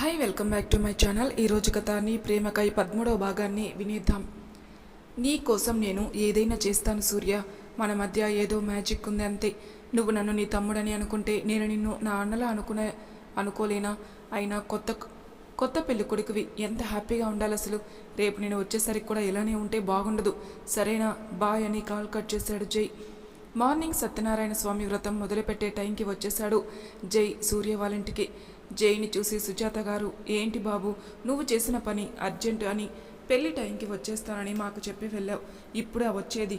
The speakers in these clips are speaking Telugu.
Hi welcome back to my channel. ఈరోజు కథ నీ ప్రేమకై 13వ భాగాన్ని వినేద్దాం. నీ కోసం నేను ఏదైనా చేస్తాను సూర్య. మన మధ్య ఏదో మ్యాజిక్ ఉంది అంతే. నువ్వు నన్ను నీ తమ్ముడని అనుకుంటే నేను నిన్ను నా అన్నలా అనుకోలేనా? అయినా కొత్త పెళ్లి కొడుకువి ఎంత హ్యాపీగా ఉండాలి అసలు. రేపు నేను వచ్చేసరికి కూడా ఇలానే ఉంటే బాగుండదు. సరేనా, బాయ్ అని కాల్ కట్ చేశాడు జై. మార్నింగ్ సత్యనారాయణ స్వామి వ్రతం మొదలుపెట్టే టైంకి వచ్చేశాడు జై సూర్య వాళ్ళింటికి. జైని చూసి సుజాత గారు, ఏంటి బాబు నువ్వు చేసిన పని అర్జెంటు అని పెళ్లి టైంకి వచ్చేస్తానని మాకు చెప్పి వెళ్ళావు. ఇప్పుడా వచ్చేది?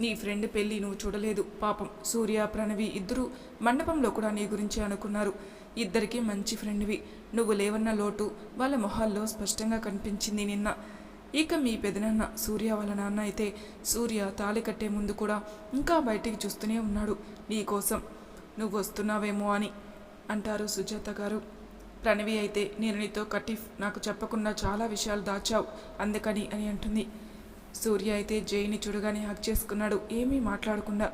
నీ ఫ్రెండ్ పెళ్ళి నువ్వు చూడలేదు. పాపం సూర్య ప్రణవి ఇద్దరు మండపంలో కూడా నీ గురించి అనుకున్నారు. ఇద్దరికీ మంచి ఫ్రెండ్వి. నువ్వు లేవన్న లోటు వాళ్ళ మొహాల్లో స్పష్టంగా కనిపించింది నిన్న. ఇక మీ పెదనాన్న సూర్య వాళ్ళ నాన్న అయితే సూర్య తాళి కట్టే ముందు కూడా ఇంకా బయటికి చూస్తూనే ఉన్నాడు. నీ కోసం నువ్వు వస్తున్నావేమో అని అంటారు సుజాత గారు. ప్రణవి అయితే, నేను నీతో కటిఫ్ నాకు చెప్పకుండా చాలా విషయాలు దాచావు అందుకని అని అంటుంది. సూర్య అయితే జైని చూడగానే హక్ చేసుకున్నాడు, ఏమీ మాట్లాడకుండా.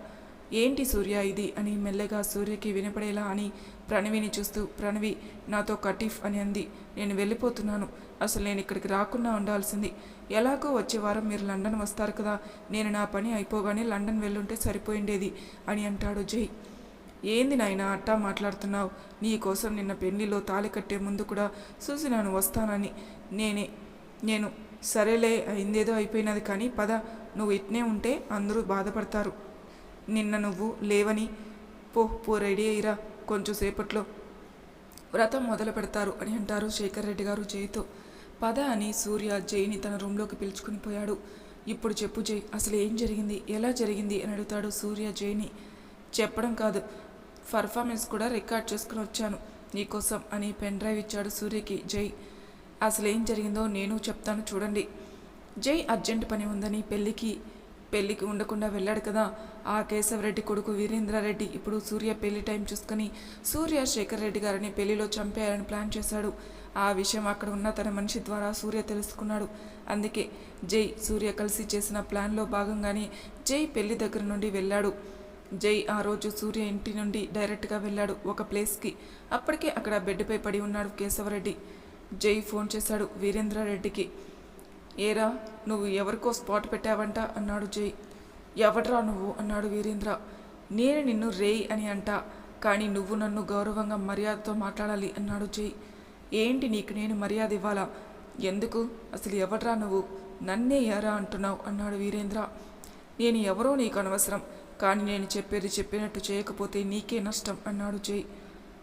ఏంటి సూర్య ఇది అని మెల్లగా సూర్యకి వినపడేలా అని ప్రణవిని చూస్తూ, ప్రణవి నాతో కటిఫ్ అని అంది. నేను వెళ్ళిపోతున్నాను. అసలు నేను ఇక్కడికి రాకుండా ఉండాల్సింది. ఎలాగో వచ్చే వారం మీరు లండన్ వస్తారు కదా, నేను నా పని అయిపోగానే లండన్ వెళ్ళుంటే సరిపోయిండేది అని అంటాడు జై. ఏంది నాయనా అట్టా మాట్లాడుతున్నావు? నీ కోసం నిన్న పెళ్లిలో తాళి కట్టే ముందు కూడా చూసి నేను వస్తానని నేను సరేలే, అయిందేదో అయిపోయినది కానీ పద, నువ్వు ఇట్నే ఉంటే అందరూ బాధపడతారు. నిన్న నువ్వు లేవని పో రెడీ అయ్యిరా, కొంచెం సేపట్లో వ్రతం మొదలు పెడతారు అని అంటారు శేఖర్ రెడ్డి గారు జైతో. పద అని సూర్య జైని తన రూమ్లోకి పిలుచుకుని పోయాడు. ఇప్పుడు చెప్పు జై, అసలు ఏం జరిగింది, ఎలా జరిగింది అని అడుగుతాడు సూర్య జైని. చెప్పడం కాదు, పర్ఫార్మెన్స్ కూడా రికార్డ్ చేసుకుని వచ్చాను నీకోసం అని పెన్ డ్రైవ్ ఇచ్చాడు సూర్యకి జై. అసలు ఏం జరిగిందో నేను చెప్తాను చూడండి. జై అర్జెంట్ పని ఉందని పెళ్ళికి ఉండకుండా వెళ్ళాడు కదా. ఆ కేశవరెడ్డి కొడుకు వీరేంద్రారెడ్డి ఇప్పుడు సూర్య పెళ్లి టైం చూసుకుని సూర్య శేఖర్ రెడ్డి గారిని పెళ్లిలో చంపేయాలని ప్లాన్ చేశాడు. ఆ విషయం అక్కడ ఉన్న తన మనిషి ద్వారా సూర్య తెలుసుకున్నాడు. అందుకే జై సూర్య కలిసి చేసిన ప్లాన్లో భాగంగానే జై పెళ్లి దగ్గర నుండి వెళ్ళాడు. జై ఆ రోజు సూర్య ఇంటి నుండి డైరెక్ట్గా వెళ్ళాడు ఒక ప్లేస్కి. అప్పటికే అక్కడ బెడ్పై పడి ఉన్నాడు కేశవరెడ్డి. జై ఫోన్ చేశాడు వీరేంద్రారెడ్డికి. ఏరా, నువ్వు ఎవరికో స్పాట్ పెట్టావంట అన్నాడు జై. ఎవడ్రా నువ్వు అన్నాడు వీరేంద్ర. నేను నిన్ను రేయ్ అని అంట, కానీ నువ్వు నన్ను గౌరవంగా మర్యాదతో మాట్లాడాలి అన్నాడు జై. ఏంటి నీకు నేను మర్యాద ఇవ్వాలా? ఎందుకు? అసలు ఎవడ్రా నువ్వు? నన్నే ఎరా అంటున్నావు అన్నాడు వీరేంద్ర. నేను ఎవరో నీకు అనవసరం, కానీ నేను చెప్పేది చెప్పినట్టు చేయకపోతే నీకే నష్టం అన్నాడు జై.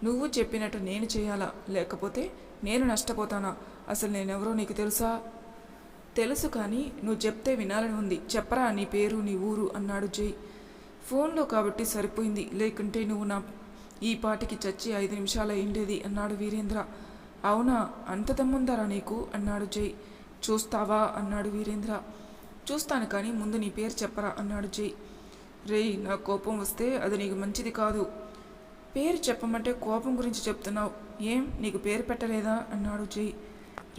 నువ్వు చెప్పినట్టు నేను చేయాలా, లేకపోతే నేను నష్టపోతానా? అసలు నేనెవరో నీకు తెలుసా? తెలుసు, కానీ నువ్వు చెప్తే వినాలని ఉంది. చెప్పరా నీ పేరు నీ ఊరు అన్నాడు జై. ఫోన్లో కాబట్టి సరిపోయింది, లేకుంటే నువ్వు నా ఈ పాటికి చచ్చి 5 నిమిషాలు అయిండేది అన్నాడు వీరేంద్ర. అవునా, అంత దమ్ముందరా నీకు అన్నాడు జై. చూస్తావా అన్నాడు వీరేంద్ర. చూస్తాను, కానీ ముందు నీ పేరు చెప్పరా అన్నాడు జై. రేయ్, నా కోపం వస్తే అది నీకు మంచిది కాదు. పేరు చెప్పమంటే కోపం గురించి చెప్తున్నావు. ఏం నీకు పేరు పెట్టలేదా అన్నాడు జై.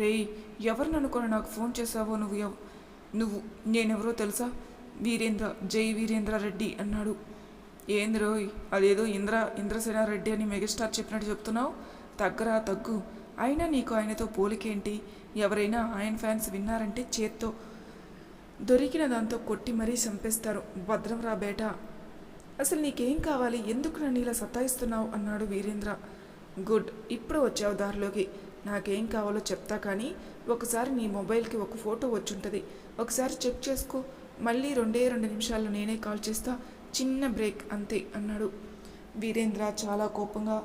రేయ్, ఎవరిని అనుకుని నాకు ఫోన్ చేసావో? నువ్వు నేనెవరో తెలుసా? జై వీరేంద్ర రెడ్డి అన్నాడు. ఏంద్రోయ్, అదేదో ఇంద్రసేనారెడ్డి అని మెగాస్టార్ చెప్పినట్టు చెప్తున్నావు. తగ్గు. అయినా నీకు ఆయనతో పోలికేంటి? ఎవరైనా ఆయన ఫ్యాన్స్ విన్నారంటే చేత్తో దొరికిన దాంతో కొట్టి మరీ చంపేస్తారు. భద్రం రా బేటా. అసలు నీకేం కావాలి? ఎందుకు నన్ను ఇలా సతాయిస్తున్నావు అన్నాడు వీరేంద్ర. గుడ్, ఇప్పుడు వచ్చావు దారిలోకి. నాకేం కావాలో చెప్తా, కానీ ఒకసారి నీ మొబైల్కి ఒక ఫోటో వచ్చుంటుంది, ఒకసారి చెక్ చేసుకో. మళ్ళీ 2 నిమిషాల్లో నేనే కాల్ చేస్తా, చిన్న బ్రేక్ అంతే అన్నాడు వీరేంద్ర చాలా కోపంగా.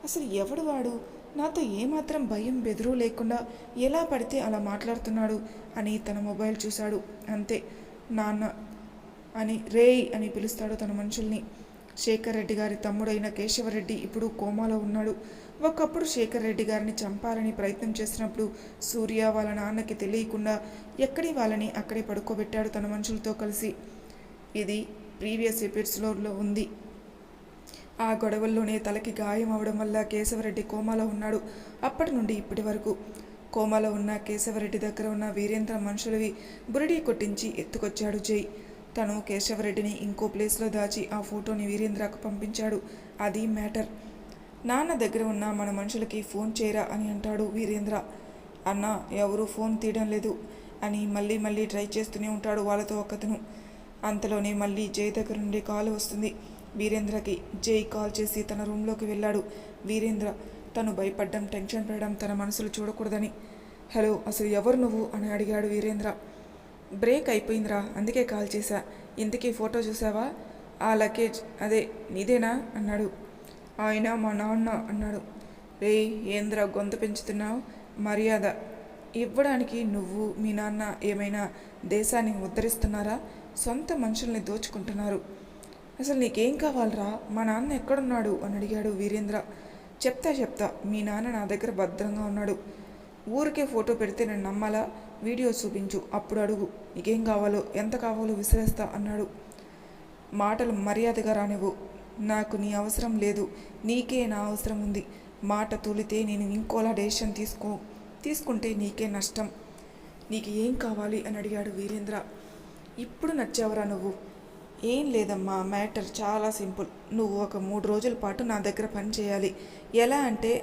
అసలు ఎవడు వాడు? నాతో ఏమాత్రం భయం బెదురు లేకుండా ఎలా పడితే అలా మాట్లాడుతున్నాడు అని తన మొబైల్ చూశాడు. అంతే, నాన్న అని రేయ్ అని పిలుస్తాడు తన మనుషుల్ని. శేఖర్ రెడ్డి గారి తమ్ముడైన కేశవరెడ్డి ఇప్పుడు కోమాలో ఉన్నాడు. ఒకప్పుడు శేఖర్ రెడ్డి గారిని చంపాలని ప్రయత్నం చేసినప్పుడు సూర్య వాళ్ళ నాన్నకి తెలియకుండా ఎక్కడి వాళ్ళని అక్కడే పడుకోబెట్టాడు తన మనుషులతో కలిసి. ఇది ప్రీవియస్ ఎపిసోడ్లో ఉంది. ఆ గొడవల్లోనే తలకి గాయం అవడం వల్ల కేశవరెడ్డి కోమాలో ఉన్నాడు. అప్పటి నుండి ఇప్పటి వరకు కోమాలో ఉన్న కేశవరెడ్డి దగ్గర ఉన్న వీరేంద్ర మనుషులవి బురిడీ కొట్టించి ఎత్తుకొచ్చాడు జై. తను కేశవరెడ్డిని ఇంకో ప్లేస్లో దాచి ఆ ఫోటోని వీరేంద్రకు పంపించాడు. అది మ్యాటర్. నాన్న దగ్గర ఉన్న మన మనుషులకి ఫోన్ చేయరా అని అంటాడు వీరేంద్ర. అన్న ఎవరూ ఫోన్ తీయడం లేదు అని మళ్ళీ మళ్ళీ ట్రై చేస్తూనే ఉంటాడు వాళ్ళతో ఒకతను. అంతలోనే మళ్ళీ జై దగ్గర నుండి కాల్ వస్తుంది వీరేంద్రకి. జై కాల్ చేసి తన రూమ్లోకి వెళ్ళాడు. వీరేంద్ర తను భయపడ్డం, టెన్షన్ పడడం తన మనసులో చూడకూడదని. హలో, అసలు ఎవరు నువ్వు అని అడిగాడు వీరేంద్ర. బ్రేక్ అయిపోయిందిరా, అందుకే కాల్ చేశా. ఇంతకీ ఫోటో చూసావా? ఆ లగేజ్ అదే నీదేనా అన్నాడు. ఆయన మా నాన్న అన్నాడు. రే ఏంద్ర గొంతు పెంచుతున్నావు? మర్యాద ఇవ్వడానికి నువ్వు మీ నాన్న ఏమైనా దేశాన్ని ఉద్ధరిస్తున్నారా? సొంత మనుషుల్ని దోచుకుంటున్నారు. అసలు నీకేం కావాలరా? మా నాన్న ఎక్కడున్నాడు అని అడిగాడు వీరేంద్ర. చెప్తా మీ నాన్న నా దగ్గర భద్రంగా ఉన్నాడు. ఊరికే ఫోటో పెడితే నేను నమ్మాలా? వీడియో చూపించు, అప్పుడు అడుగు. నీకేం కావాలో, ఎంత కావాలో విసిరేస్తా అన్నాడు. మాటలు మర్యాదగా రానివ్వు. నాకు నీ అవసరం లేదు, నీకే నా అవసరం ఉంది. మాట తూలితే నేను ఇంకోలా డెసిషన్ తీసుకుంటే నీకే నష్టం. నీకు ఏం కావాలి అని అడిగాడు వీరేంద్ర. ఇప్పుడు నచ్చావరా నువ్వు? ఏం లేదమ్మా, మ్యాటర్ చాలా సింపుల్. నువ్వు ఒక 3 రోజుల పాటు నా దగ్గర పని చేయాలి. ఎలా అంటే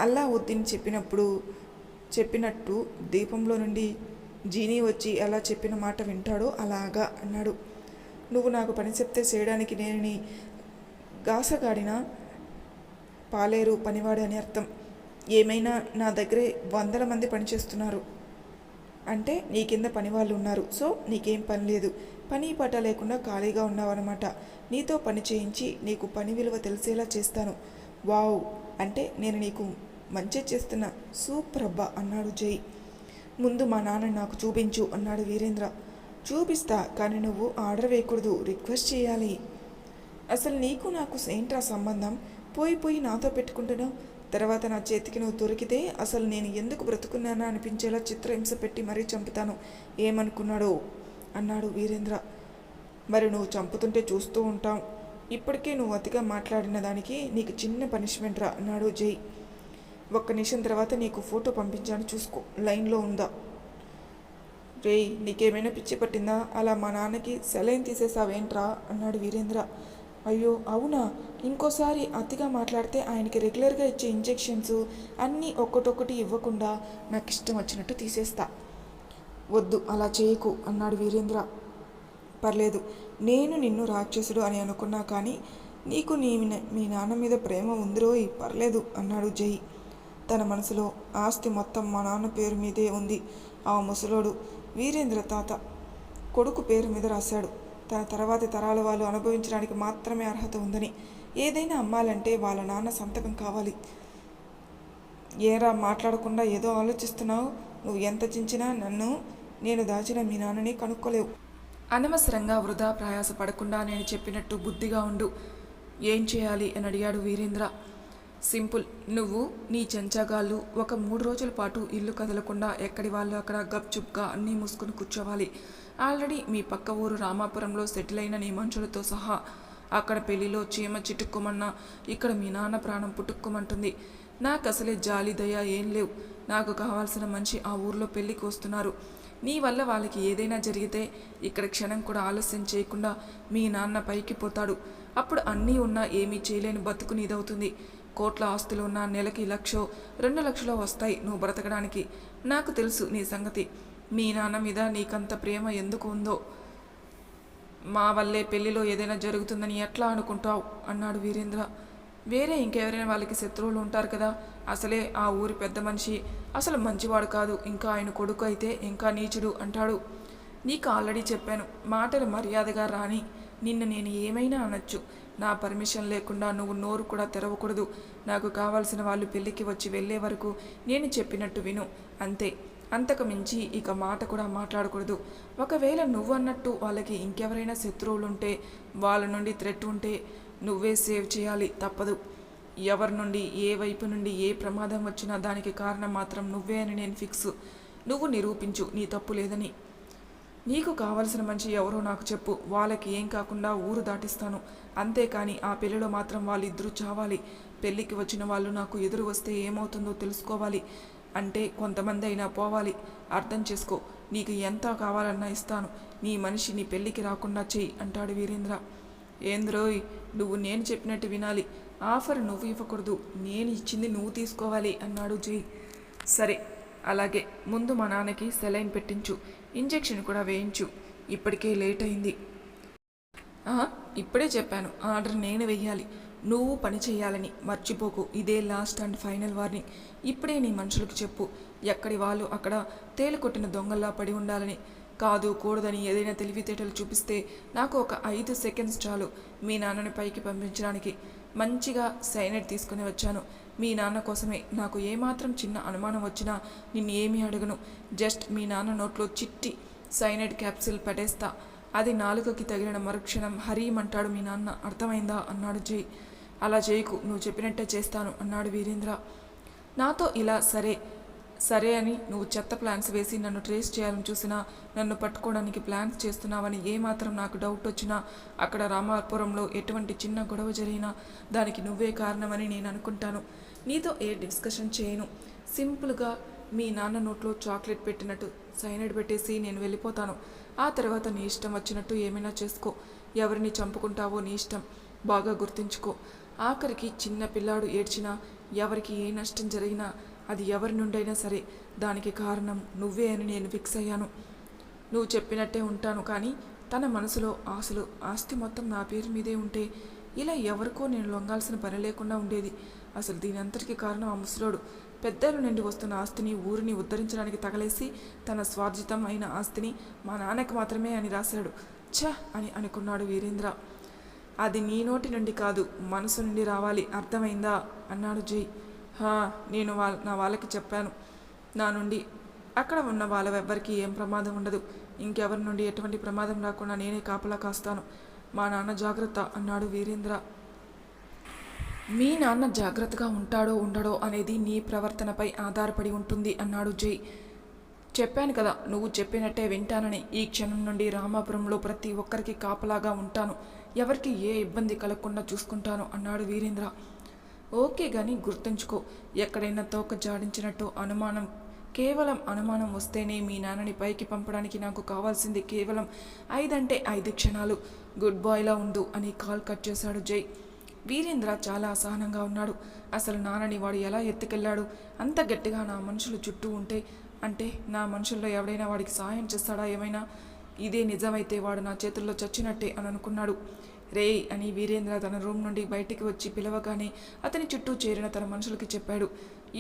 అల్లావుద్దీన్ చెప్పినట్టు దీపంలో నుండి జీనీ వచ్చి ఎలా చెప్పిన మాట వింటాడో అలాగా అన్నాడు. నువ్వు నాకు పని చెప్తే చేయడానికి నేను నీ గాసగాడిన పాలేరు పనివాడు అని అర్థం. ఏమైనా నా దగ్గరే 100 మంది పనిచేస్తున్నారు అంటే నీ కింద పని వాళ్ళు ఉన్నారు. సో నీకేం పని లేదు, పని పాట లేకుండా ఖాళీగా ఉన్నావన్నమాట. నీతో పని చేయించి నీకు పని విలువ తెలిసేలా చేస్తాను. వావ్, అంటే నేను నీకు మంచి చేస్తున్నా. సూపర్ అబ్బా అన్నాడు జై. ముందు మా నాన్న నాకు చూపించు అన్నాడు వీరేంద్ర. చూపిస్తా, కానీ నువ్వు ఆర్డర్ వేయకూడదు, రిక్వెస్ట్ చేయాలి. అసలు నీకు నాకు ఏంట్రా సంబంధం? పోయి నాతో పెట్టుకుంటున్నావు. తర్వాత నా చేతికి నువ్వు దొరికితే అసలు నేను ఎందుకు బ్రతుకున్నానా అనిపించేలా చిత్రహింస పెట్టి మరీ చంపుతాను. ఏమనుకున్నాడో అన్నాడు వీరేంద్ర. మరి నువ్వు చంపుతుంటే చూస్తూ ఉంటాం. ఇప్పటికే నువ్వు అతిగా మాట్లాడిన దానికి నీకు చిన్న పనిష్మెంట్ రా అన్నాడు జై. 1 నిమిషం తర్వాత నీకు ఫోటో పంపించాను, చూసుకో. లైన్లో ఉందా? రే నీకేమైనా పిచ్చి పట్టిందా? అలా మా నాన్నకి సెలైన్ తీసేసావేంట్రా అన్నాడు వీరేంద్ర. అయ్యో అవునా? ఇంకోసారి అతిగా మాట్లాడితే ఆయనకి రెగ్యులర్గా ఇచ్చే ఇంజెక్షన్స్ అన్నీ ఒక్కటొక్కటి ఇవ్వకుండా నాకు ఇష్టం వచ్చినట్టు తీసేస్తా. వద్దు, అలా చేయకు అన్నాడు వీరేంద్ర. పర్లేదు, నేను నిన్ను రాక్షసుడు అని అనుకున్నా, కానీ నీకు మీ నాన్న మీద ప్రేమ ఉందిరోయ్, పర్లేదు అన్నాడు జై. తన మనసులో ఆస్తి మొత్తం మా నాన్న పేరు మీదే ఉంది. ఆ ముసలోడు వీరేంద్ర తాత కొడుకు పేరు మీద రాశాడు. తన తర్వాతి తరాల వాళ్ళు అనుభవించడానికి మాత్రమే అర్హత ఉందని. ఏదైనా అమ్మాలంటే వాళ్ళ నాన్న సంతకం కావాలి. ఏరా మాట్లాడకుండా ఏదో ఆలోచిస్తున్నావు? నువ్వు ఎంత చించినా నేను దాచిన మీ నాన్నని కనుక్కోలేవు. అనవసరంగా వృధా ప్రయాస పడకుండా నేను చెప్పినట్టు బుద్ధిగా ఉండు. ఏం చేయాలి అని అడిగాడు వీరేంద్ర. సింపుల్, నువ్వు నీ చెంచాగాళ్ళు ఒక 3 రోజుల పాటు ఇల్లు కదలకుండా ఎక్కడి వాళ్ళు అక్కడ గప్చుప్గా అన్నీ మూసుకొని కూర్చోవాలి. ఆల్రెడీ మీ పక్క ఊరు రామాపురంలో సెటిల్ అయిన నీ మనుషులతో సహా. అక్కడ పెళ్లిలో చీమ చిటుక్కుమన్నా ఇక్కడ మీ నాన్న ప్రాణం పుట్టుక్కుమంటుంది. నాకు అసలే జాలి దయ ఏం లేవు. నాకు కావాల్సిన మనిషి ఆ ఊర్లో పెళ్లికి వస్తున్నారు. నీ వల్ల వాళ్ళకి ఏదైనా జరిగితే ఇక్కడ క్షణం కూడా ఆలస్యం చేయకుండా మీ నాన్న పైకి పోతాడు. అప్పుడు అన్నీ ఉన్నా ఏమీ చేయలేని బతుకు నీదవుతుంది. కోట్ల ఆస్తులు ఉన్నా నెలకి 1,00,000 2,00,000 వస్తాయి నువ్వు బ్రతకడానికి. నాకు తెలుసు నీ సంగతి. మీ నాన్న మీద నీకంత ప్రేమ ఎందుకు ఉందో. మా వల్లే పెళ్లిలో ఏదైనా జరుగుతుందని ఎట్లా అనుకుంటావు అన్నాడు వీరేంద్ర. వేరే ఇంకెవరైనా వాళ్ళకి శత్రువులు ఉంటారు కదా. అసలే ఆ ఊరి పెద్ద మనిషి అసలు మంచివాడు కాదు. ఇంకా ఆయన కొడుకు అయితే ఇంకా నీచుడు అంటాడు. నీకు ఆల్రెడీ చెప్పాను, మాటలు మర్యాదగా రాని. నిన్ను నేను ఏమైనా అనొచ్చు. నా పర్మిషన్ లేకుండా నువ్వు నోరు కూడా తెరవకూడదు. నాకు కావాల్సిన వాళ్ళు పెళ్ళికి వచ్చి వెళ్ళే వరకు నేను చెప్పినట్టు విను, అంతే. అంతకు మించి ఇక మాట కూడా మాట్లాడకూడదు. ఒకవేళ నువ్వు అన్నట్టు వాళ్ళకి ఇంకెవరైనా శత్రువులుంటే, వాళ్ళ నుండి థ్రెట్ ఉంటే నువ్వే సేవ్ చేయాలి, తప్పదు. ఎవరి నుండి ఏ వైపు నుండి ఏ ప్రమాదం వచ్చినా దానికి కారణం మాత్రం నువ్వే అని నేను ఫిక్స్. నువ్వు నిరూపించు నీ తప్పు లేదని. నీకు కావలసిన మనిషి ఎవరో నాకు చెప్పు. వాళ్ళకి ఏం కాకుండా ఊరు దాటిస్తాను. అంతేకాని ఆ పెళ్లిలో మాత్రం వాళ్ళిద్దరూ చావాలి. పెళ్ళికి వచ్చిన వాళ్ళు నాకు ఎదురు వస్తే ఏమవుతుందో తెలుసుకోవాలి. అంటే కొంతమంది అయినా పోవాలి. అర్థం చేసుకో. నీకు ఎంత కావాలన్నా ఇస్తాను. నీ మనిషి నీ పెళ్ళికి రాకుండా చెయ్యి అంటాడు వీరేంద్ర. ఏంద్రోయ్, నువ్వు నేను చెప్పినట్టు వినాలి. ఆఫర్ నువ్వు ఇవ్వకూడదు, నేను ఇచ్చింది నువ్వు తీసుకోవాలి అన్నాడు జై. సరే అలాగే, ముందు మా నాన్నకి సెలైన్ పెట్టించు, ఇంజెక్షన్ కూడా వేయించు, ఇప్పటికే లేట్ అయింది. ఇప్పుడే చెప్పాను ఆర్డర్ నేను వెయ్యాలి, నువ్వు పని చేయాలని మర్చిపోకు, ఇదే లాస్ట్ అండ్ ఫైనల్ వార్నింగ్. ఇప్పుడే నీ మనుషులకు చెప్పు, ఎక్కడి వాళ్ళు అక్కడ తేలికొట్టిన దొంగల్లా పడి ఉండాలని. కాదు కూడదని ఏదైనా తెలివితేటలు చూపిస్తే నాకు ఒక 5 సెకండ్స్ చాలు మీ నాన్నని పైకి పంపించడానికి. మంచిగా సైనైడ్ తీసుకుని వచ్చాను మీ నాన్న కోసమే. నాకు ఏమాత్రం చిన్న అనుమానం వచ్చినా నిన్ను ఏమీ అడగను. జస్ట్ మీ నాన్న నోట్లో చిట్టి సైనైడ్ క్యాప్సిల్ పడేస్తా, అది నాలుకకి తగిలిన మరుక్షణం హరీమంటాడు మీ నాన్న, అర్థమైందా అన్నాడు జై. అలా చేయకు, నువ్వు చెప్పినట్టే చేస్తాను అన్నాడు వీరేంద్ర. నాతో ఇలా సరే అని నువ్వు చెత్త ప్లాన్స్ వేసి నన్ను ట్రేస్ చేయాలని చూసినా, నన్ను పట్టుకోవడానికి ప్లాన్స్ చేస్తున్నావని ఏమాత్రం నాకు డౌట్ వచ్చినా, అక్కడ రామాపురంలో ఎటువంటి చిన్న గొడవ జరిగినా దానికి నువ్వే కారణమని నేను అనుకుంటాను. నీతో ఏ డిస్కషన్ చేయను. సింపుల్గా మీ నాన్న నోట్లో చాక్లెట్ పెట్టినట్టు సైనైడ్ పెట్టేసి నేను వెళ్ళిపోతాను. ఆ తర్వాత నీ ఇష్టం వచ్చినట్టు ఏమైనా చేసుకో, ఎవరిని చంపుకుంటావో నీ ఇష్టం. బాగా గుర్తుంచుకో, ఆఖరికి చిన్న పిల్లాడు ఏడ్చినా, ఎవరికి ఏ నష్టం జరిగినా అది ఎవరి నుండైనా సరే దానికి కారణం నువ్వే అని నేను ఫిక్స్ అయ్యాను. నువ్వు చెప్పినట్టే ఉంటాను. కానీ తన మనసులో ఆస్తి మొత్తం నా పేరు మీదే ఉంటే ఇలా ఎవరికో నేను లొంగాల్సిన పని లేకుండా ఉండేది. అసలు దీని అంతటికీ కారణం ఆ ముసలోడు. పెద్దల నుండి వస్తున్న ఆస్తిని ఊరిని ఉద్ధరించడానికి తగలేసి తన స్వార్జితం అయిన ఆస్తిని మా నాన్నకి మాత్రమే అని రాశాడు. ఛ అని అనుకున్నాడు వీరేంద్ర. అది నీ నోటి నుండి కాదు, మనసు నుండి రావాలి, అర్థమైందా అన్నాడు జై. నేను నా వాళ్ళకి చెప్పాను, నా నుండి అక్కడ ఉన్న వాళ్ళెవ్వరికీ ఏం ప్రమాదం ఉండదు, ఇంకెవరి నుండి ఎటువంటి ప్రమాదం రాకుండా నేనే కాపలా కాస్తాను. మా నాన్న జాగ్రత్త అన్నాడు వీరేంద్ర. మీ నాన్న జాగ్రత్తగా ఉంటాడో ఉండడో అనేది నీ ప్రవర్తనపై ఆధారపడి ఉంటుంది అన్నాడు జై. చెప్పాను కదా, నువ్వు చెప్పినట్టే వింటానని. ఈ క్షణం నుండి రామాపురంలో ప్రతి ఒక్కరికి కాపలాగా ఉంటాను, ఎవరికి ఏ ఇబ్బంది కలగకుండా చూసుకుంటాను అన్నాడు వీరేంద్ర. ఓకే కానీ గుర్తుంచుకో, ఎక్కడైనా తోక జాడించినట్టు కేవలం అనుమానం వస్తేనే మీ నాన్నని పైకి పంపడానికి నాకు కావాల్సింది కేవలం 5 అంటే 5 క్షణాలు. గుడ్ బాయ్లా ఉండు అని కాల్ కట్ చేశాడు జై. వీరేంద్ర చాలా అసహనంగా ఉన్నాడు. అసలు నాన్నని వాడు ఎలా ఎత్తుకెళ్ళాడు? అంత గట్టిగా నా మనుషులు చుట్టూ ఉంటే, అంటే నా మనుషుల్లో ఎవడైనా వాడికి సహాయం చేస్తాడా ఏమైనా? ఇదే నిజమైతే వాడు నా చేతుల్లో చచ్చినట్టే అని అనుకున్నాడు. రే అని వీరేంద్ర తన రూమ్ నుండి బయటికి వచ్చి పిలవగానే అతని చుట్టూ చేరిన తన మనుషులకి చెప్పాడు.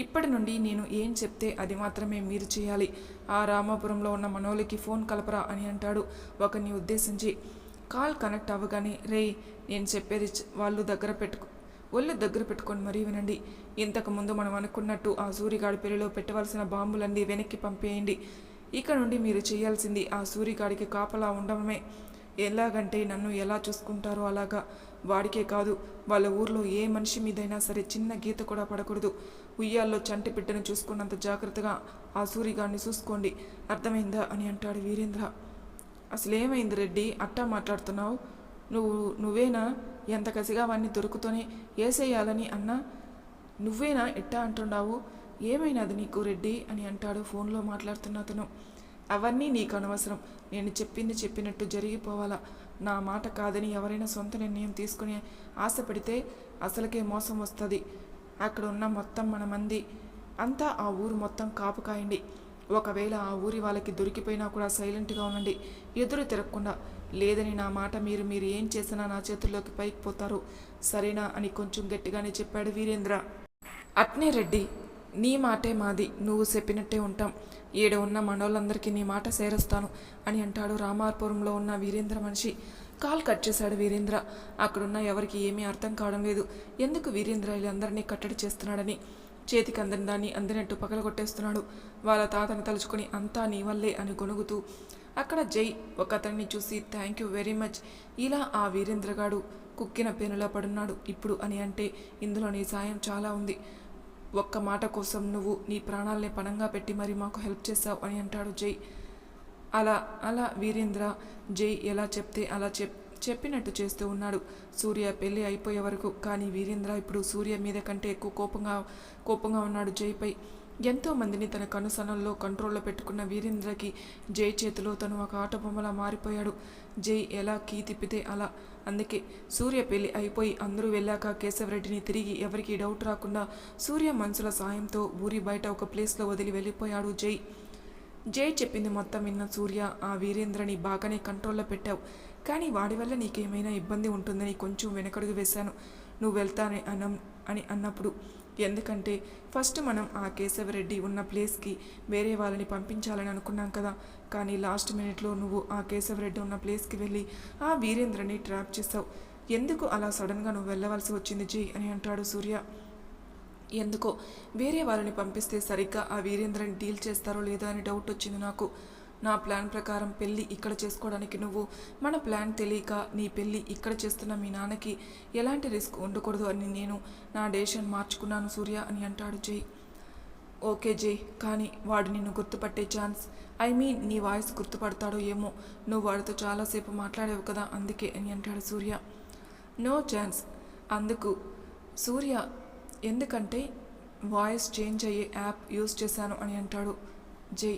ఇప్పటి నుండి నేను ఏం చెప్తే అది మాత్రమే మీరు చేయాలి. ఆ రామాపురంలో ఉన్న మనోళ్ళకి ఫోన్ కలపరా అని అంటాడు ఒకరిని ఉద్దేశించి. కాల్ కనెక్ట్ అవ్వగానే, రే నేను చెప్పేది ఒళ్ళు దగ్గర పెట్టుకొని మరీ వినండి. ఇంతకుముందు మనం అనుకున్నట్టు ఆ సూరిగాడి పెళ్లిలో పెట్టవలసిన బాంబులన్నీ వెనక్కి పంపేయండి. ఇక నుండి మీరు చేయాల్సింది ఆ సూరిగాడికి కాపలా ఉండడమే. ఎలాగంటే నన్ను ఎలా చూసుకుంటారో అలాగా. వాడికే కాదు, వాళ్ళ ఊర్లో ఏ మనిషి మీదైనా సరే చిన్న గీత కూడా పడకూడదు. ఉయ్యాల్లో చంటి బిడ్డను చూసుకున్నంత జాగ్రత్తగా ఆ సూరిగాడిని చూసుకోండి, అర్థమైందా అని అంటాడు వీరేంద్ర. అసలేమైంది రెడ్డి, అట్టా మాట్లాడుతున్నావు? నువ్వేనా ఎంత కసిగా వాడిని దొరుకుతూనే ఏసేయాలని అన్నా? నువ్వేనా ఎట్టా అంటున్నావు? ఏమైనది నీకు రెడ్డి అని అంటాడు ఫోన్లో మాట్లాడుతున్న అతను. అవన్నీ నీకు అనవసరం, నేను చెప్పింది చెప్పినట్టు జరిగిపోవాలా. నా మాట కాదని ఎవరైనా సొంత నిర్ణయం తీసుకుని ఆశపడితే అసలుకే మోసం వస్తుంది. అక్కడ ఉన్న మొత్తం మన మంది అంతా ఆ ఊరు మొత్తం కాపు కాయండి. ఒకవేళ ఆ ఊరి వాళ్ళకి దొరికిపోయినా కూడా సైలెంట్గా ఉండండి, ఎదురు తిరగకుండా. లేదని నా మాట మీరు ఏం చేసినా నా చేతుల్లోకి పైకి పోతారు, సరేనా అని కొంచెం గట్టిగానే చెప్పాడు వీరేంద్ర. అట్నే రెడ్డి, నీ మాటే మాది, నువ్వు చెప్పినట్టే ఉంటాం. ఈడ ఉన్న మనోళ్ళందరికీ నీ మాట సేరస్తాను అని అంటాడు రామాపురంలో ఉన్న వీరేంద్ర మనిషి. కాల్ కట్ చేశాడు వీరేంద్ర. అక్కడున్న ఎవరికి ఏమీ అర్థం కావడం లేదు, ఎందుకు వీరేంద్ర వీళ్ళందరినీ కట్టడి చేస్తున్నాడని. చేతికి అందని దాన్ని అందినట్టు పగలగొట్టేస్తున్నాడు. వాళ్ళ తాతని తలుచుకొని అంతా నీ వల్లే అని గొనుగుతూ అక్కడ జై ఒక అతన్ని చూసి థ్యాంక్ యూ వెరీ మచ్, ఇలా ఆ వీరేంద్రగాడు కుక్కిన పెనులా పడున్నాడు ఇప్పుడు అని అంటే ఇందులో నీ సాయం చాలా ఉంది. ఒక్క మాట కోసం నువ్వు నీ ప్రాణాలని పణంగా పెట్టి మరి మాకు హెల్ప్ చేశావు అని అంటాడు జై. అలా వీరేంద్ర జై ఎలా చెప్తే అలా చెప్పినట్టు చేస్తూ ఉన్నాడు సూర్య పెళ్ళి అయిపోయే వరకు. కానీ వీరేంద్ర ఇప్పుడు సూర్య మీద కంటే ఎక్కువ కోపంగా ఉన్నాడు జైపై. ఎంతో మందిని తన కనుసనల్లో కంట్రోల్లో పెట్టుకున్న వీరేంద్రకి జై చేతిలో తను ఒక ఆట బొమ్మలా మారిపోయాడు. జై ఎలా కీ తిప్పితే అలా. అందుకే సూర్య పెళ్లి అయిపోయి అందరూ వెళ్ళాక కేశవరెడ్డిని తిరిగి ఎవరికీ డౌట్ రాకుండా సూర్య మనుషుల సాయంతో ఊరి బయట ఒక ప్లేస్లో వదిలి వెళ్ళిపోయాడు జై. జై చెప్పింది మొత్తం విన్న సూర్య, ఆ వీరేంద్రని బాగానే కంట్రోల్లో పెట్టావు, కానీ వాడి వల్ల నీకేమైనా ఇబ్బంది ఉంటుందని కొంచెం వెనకడుగు వేశాను నువ్వు వెళ్తానే అని అన్నప్పుడు. ఎందుకంటే ఫస్ట్ మనం ఆ కేశవరెడ్డి ఉన్న ప్లేస్కి వేరే వాళ్ళని పంపించాలని అనుకున్నాం కదా, కానీ లాస్ట్ మినిట్లో నువ్వు ఆ కేశవరెడ్డి ఉన్న ప్లేస్కి వెళ్ళి ఆ వీరేంద్రని ట్రాప్ చేసావు. ఎందుకు అలా సడన్గా నువ్వు వెళ్ళవలసి వచ్చింది జై అని అంటాడు సూర్య. ఎందుకో వేరే వాళ్ళని పంపిస్తే సరిగ్గా ఆ వీరేంద్రని డీల్ చేస్తారో లేదో అని డౌట్ వచ్చింది నాకు. నా ప్లాన్ ప్రకారం పెళ్ళి ఇక్కడ చేసుకోవడానికి నువ్వు, మన ప్లాన్ తెలియక నీ పెళ్ళి ఇక్కడ చేస్తున్న మీ నాన్నకి ఎలాంటి రిస్క్ ఉండకూడదు అని నేను నా డెసిషన్ మార్చుకున్నాను సూర్య అని అంటాడు జై. ఓకే జై, కానీ వాడు నిన్ను గుర్తుపట్టే ఛాన్స్, నీ వాయిస్ గుర్తుపడతాడో ఏమో, నువ్వు వాడితో చాలాసేపు మాట్లాడావు కదా అందుకే అని అంటాడు సూర్య. నో ఛాన్స్ అందుకు సూర్య, ఎందుకంటే వాయిస్ చేంజ్ అయ్యే యాప్ యూజ్ చేశాను అని అంటాడు జై.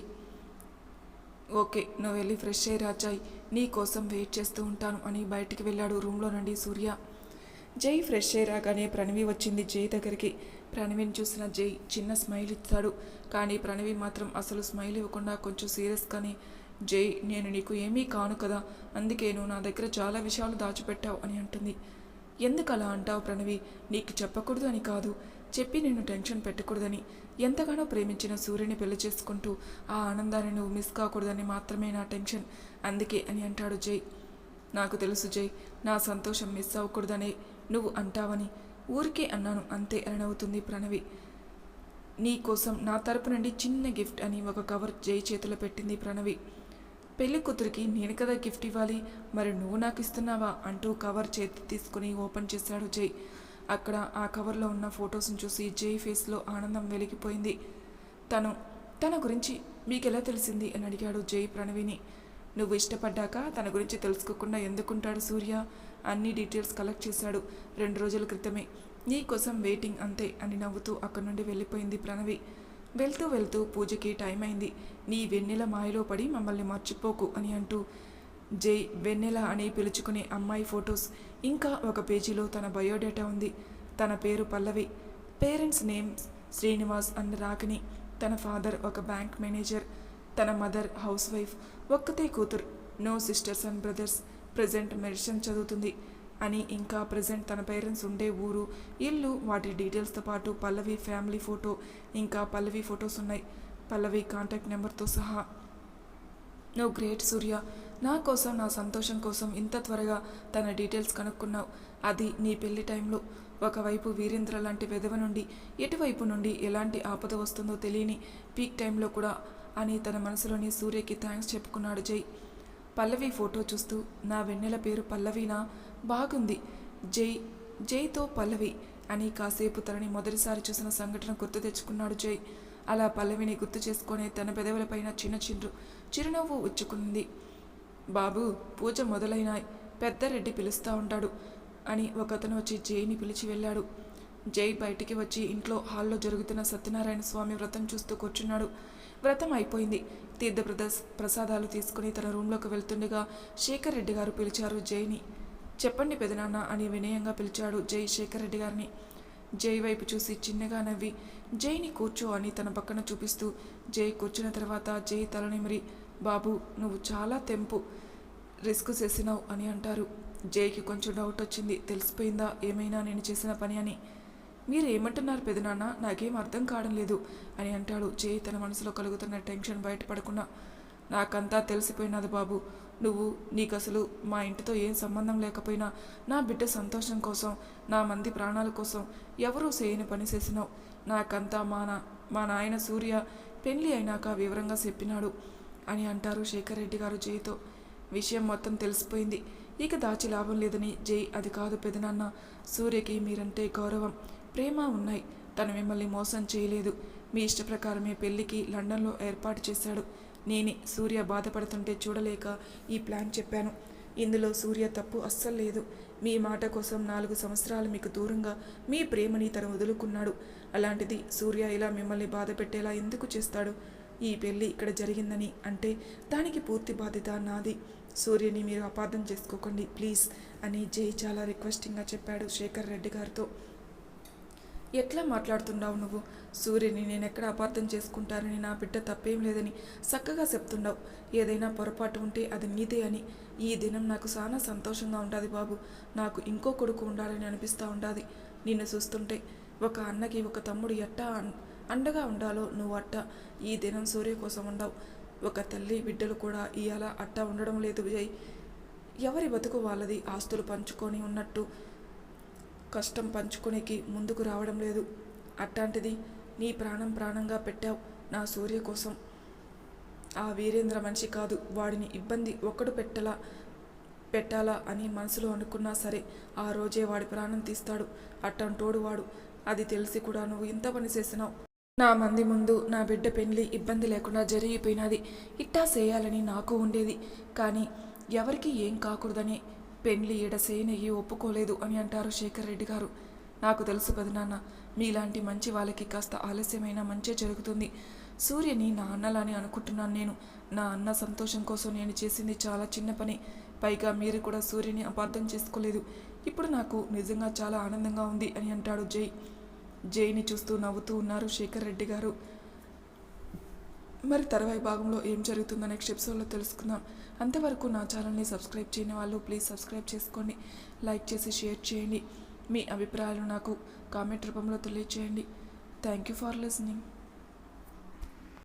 ఓకే, నువ్వు వెళ్ళి ఫ్రెష్ అయ్యి రాజాయ్, నీ కోసం వెయిట్ చేస్తూ ఉంటాను అని బయటికి వెళ్ళాడు రూమ్లో నుండి సూర్య. జై ఫ్రెష్ అయ్యి రాగానే ప్రణవి వచ్చింది జై దగ్గరికి. ప్రణవిని చూసిన జై చిన్న స్మైల్ ఇస్తాడు, కానీ ప్రణవి మాత్రం అసలు స్మైల్ ఇవ్వకుండా కొంచెం సీరియస్గానే, జై నేను నీకు ఏమీ కాను కదా, అందుకే నువ్వు నా దగ్గర చాలా విషయాలు దాచిపెట్టావు అని అంటుంది. ఎందుకు అలా అంటావు ప్రణవి, నీకు చెప్పకూడదు అని కాదు, చెప్పి నేను టెన్షన్ పెట్టకూడదని, ఎంతగానో ప్రేమించిన సూర్యుని పెళ్లి చేసుకుంటూ ఆ ఆనందాన్ని నువ్వు మిస్ కాకూడదని మాత్రమే నా టెన్షన్, అందుకే అని అంటాడు జై. నాకు తెలుసు జై, నా సంతోషం మిస్ అవ్వకూడదనే నువ్వు అంటావని ఊరికే అన్నాను అంతే అని నవ్వుతుంది ప్రణవి. నీ కోసం నా తరపు నుండి చిన్న గిఫ్ట్ అని ఒక కవర్ జై చేతిలో పెట్టింది ప్రణవి. పెళ్లి కూతురికి నేను కదా గిఫ్ట్ ఇవ్వాలి, మరి నువ్వు నాకు ఇస్తున్నావా అంటూ కవర్ చేతి తీసుకుని ఓపెన్ చేశాడు జై. అక్కడ ఆ కవర్లో ఉన్న ఫొటోస్ని చూసి జై ఫేస్లో ఆనందం వెలిగిపోయింది. తన గురించి మీకెలా తెలిసింది అని అడిగాడు జై ప్రణవిని. నువ్వు ఇష్టపడ్డాక తన గురించి తెలుసుకోకుండా ఎందుకుంటాడు సూర్య, అన్ని డీటెయిల్స్ కలెక్ట్ చేశాడు 2 రోజుల క్రితమే, నీ కోసం వెయిటింగ్ అంతే అని నవ్వుతూ అక్కడి నుండి వెళ్ళిపోయింది ప్రణవి. వెళ్తూ వెళ్తూ పూజకి టైం అయింది, నీ వెన్నెల మాయలో పడి మమ్మల్ని మర్చిపోకు అని అంటూ జై వెన్నెల అని పిలుచుకునే అమ్మాయి ఫొటోస్, ఇంకా ఒక పేజీలో తన బయోడేటా ఉంది. తన పేరు Pallavi, parents names Srinivas and Ragini, తన ఫాదర్ ఒక బ్యాంక్ మేనేజర్, తన మదర్ హౌస్ వైఫ్, ఒక్కతే కూతురు, no sisters and brothers, present medicine చదువుతుంది అని, ఇంకా ప్రజెంట్ తన పేరెంట్స్ ఉండే ఊరు ఇల్లు వాటి డీటెయిల్స్తో పాటు పల్లవి ఫ్యామిలీ ఫోటో, ఇంకా పల్లవి ఫొటోస్ ఉన్నాయి, పల్లవి కాంటాక్ట్ నెంబర్తో సహా. నువ్వు గ్రేట్ సూర్య, నా కోసం నా సంతోషం కోసం ఇంత త్వరగా తన డీటెయిల్స్ కనుక్కున్నావు, అది నీ పెళ్లి టైంలో. ఒకవైపు వీరేంద్ర లాంటి వెధవ నుండి ఎటువైపు నుండి ఎలాంటి ఆపద వస్తుందో తెలియని పీక్ టైంలో కూడా అని తన మనసులోని సూర్యకి థ్యాంక్స్ చెప్పుకున్నాడు జై. పల్లవి ఫోటో చూస్తూ, నా వెన్నెల పేరు పల్లవినా, బాగుంది, జైతో పల్లవి అని కాసేపు తనని మొదటిసారి చూసిన సంఘటన గుర్తు తెచ్చుకున్నాడు జై. అలా పల్లవిని గుర్తు చేసుకొని తన పెదవులపైన చిరునవ్వు ఉచ్చుకుంది. బాబు పూజ మొదలైన పెద్దరెడ్డి పిలుస్తూ ఉంటాడు అని ఒకతను వచ్చి జైని పిలిచి వెళ్ళాడు. జై బయటికి వచ్చి ఇంట్లో హాల్లో జరుగుతున్న సత్యనారాయణ స్వామి వ్రతం చూస్తూ కూర్చున్నాడు. వ్రతం అయిపోయింది. తీర్థ ప్రసాదాలు తీసుకుని తన రూంలోకి వెళ్తుండగా శేఖర్ రెడ్డి గారు పిలిచారు జైని. చెప్పండి పెదనాన్న అని వినయంగా పిలిచాడు జై శేఖర్ రెడ్డి గారిని. జై వైపు చూసి చిన్నగా నవ్వి జైని కూర్చో అని తన పక్కన చూపిస్తూ జై కూర్చున్న తర్వాత జై తలనిమిరి, బాబు నువ్వు చాలా తెంపు రిస్క్ చేసినావు అని అంటారు. జైకి కొంచెం డౌట్ వచ్చింది, తెలిసిపోయిందా ఏమైనా నేను చేసిన పని అని. మీరు ఏమంటున్నారు పెదనాన్న, నాకేం అర్థం కావడం లేదు అని అంటాడు జై తన మనసులో కలుగుతున్న టెన్షన్ బయటపడకుండా. నాకంతా తెలిసిపోయినది బాబు, నీకు అసలు మా ఇంటితో ఏం సంబంధం లేకపోయినా నా బిడ్డ సంతోషం కోసం, నా మంది ప్రాణాల కోసం ఎవరూ చేయని పని చేసినావు. నాకంతా మా నాయన సూర్య పెళ్లి అయినాక వివరంగా చెప్పినాడు అని అంటారు శేఖర్ రెడ్డి గారు జైతో. విషయం మొత్తం తెలిసిపోయింది, ఇక దాచి లాభం లేదని జై. అది కాదు పెదనాన్న, సూర్యకి మీరంటే గౌరవం ప్రేమ ఉన్నాయి, తను మిమ్మల్ని మోసం చేయలేదు, మీ ఇష్ట ప్రకారమే పెళ్లికి లండన్లో ఏర్పాటు చేశాడు. నేనే సూర్య బాధపడుతుంటే చూడలేక ఈ ప్లాన్ చెప్పాను. ఇందులో సూర్య తప్పు అస్సలు లేదు. మీ మాట కోసం 4 సంవత్సరాలు మీకు దూరంగా మీ ప్రేమని తను వదులుకున్నాడు. అలాంటిది సూర్య ఇలా మిమ్మల్ని బాధ పెట్టేలా ఎందుకు చేస్తాడు? ఈ పెళ్ళి ఇక్కడ జరిగిందని అంటే దానికి పూర్తి బాధ్యత నాది. సూర్యని మీరు అపార్థం చేసుకోకండి ప్లీజ్ అని జై చాలా రిక్వెస్టింగ్గా చెప్పాడు శేఖర్ రెడ్డి గారితో. ఎట్లా మాట్లాడుతున్నావు నువ్వు? సూర్యని నేనెక్కడ అపార్థం చేసుకుంటానని, నా బిడ్డ తప్పేం లేదని చక్కగా చెప్తున్నావు. ఏదైనా పొరపాటు ఉంటే అది నీదే అని. ఈ దినం నాకు చాలా సంతోషంగా ఉంటుంది బాబు. నాకు ఇంకో కొడుకు ఉండాలని అనిపిస్తూ ఉండాది. నిన్ను చూస్తుంటే ఒక అన్నకి ఒక తమ్ముడు ఎట్టా అండగా ఉండాలో నువ్వు అట్టా ఈ దినం సూర్య కోసం ఉండవు. ఒక తల్లి బిడ్డలు కూడా ఇవాళ అట్టా ఉండడం లేదు విజయ్. ఎవరి బతుకు వాళ్ళది. ఆస్తులు పంచుకొని ఉన్నట్టు కష్టం పంచుకునేకి ముందుకు రావడం లేదు. అట్లాంటిది నీ ప్రాణంగా పెట్టావు నా సూర్య కోసం. ఆ వీరేంద్ర మనిషి కాదు. వాడిని ఇబ్బంది ఒక్కడు పెట్టాలా అని మనసులో అనుకున్నా సరే ఆ రోజే వాడి ప్రాణం తీస్తాడు. అట్టంటోడు వాడు. అది తెలిసి కూడా నువ్వు ఇంత పని చేసినావు. నా మంది ముందు నా బిడ్డ పెళ్లి ఇబ్బంది లేకుండా జరిగిపోయినది. ఇట్టా చేయాలని నాకు ఉండేది. కానీ ఎవరికి ఏం కాకూడదని పెళ్లి ఈడ సేనయ్యి ఒప్పుకోలేదు అని అంటారు శేఖర్ రెడ్డి గారు. నాకు తెలుసు పెదనాన్న, మీలాంటి మంచి వాళ్ళకి కాస్త ఆలస్యమైన మంచే జరుగుతుంది. సూర్యని నా అన్నలాని అనుకుంటున్నాను నేను. నా అన్న సంతోషం కోసం నేను చేసింది చాలా చిన్న పని. పైగా మీరు కూడా సూర్యని అపార్థం చేసుకోలేదు. ఇప్పుడు నాకు నిజంగా చాలా ఆనందంగా ఉంది అని అంటాడు జై. జైని చూస్తూ నవ్వుతూ ఉన్నారు శేఖర్ రెడ్డి గారు. మరి తర్వాయి భాగంలో ఏం జరుగుతుందో నెక్స్ట్ ఎపిసోడ్లో తెలుసుకుందాం. అంతవరకు నా ఛానల్ని సబ్స్క్రైబ్ చేయని వాళ్ళు ప్లీజ్ సబ్స్క్రైబ్ చేసుకోండి. లైక్ చేసి షేర్ చేయండి. మీ అభిప్రాయాలు నాకు కామెంట్ రూపంలో తెలియచేయండి. Thank you for listening.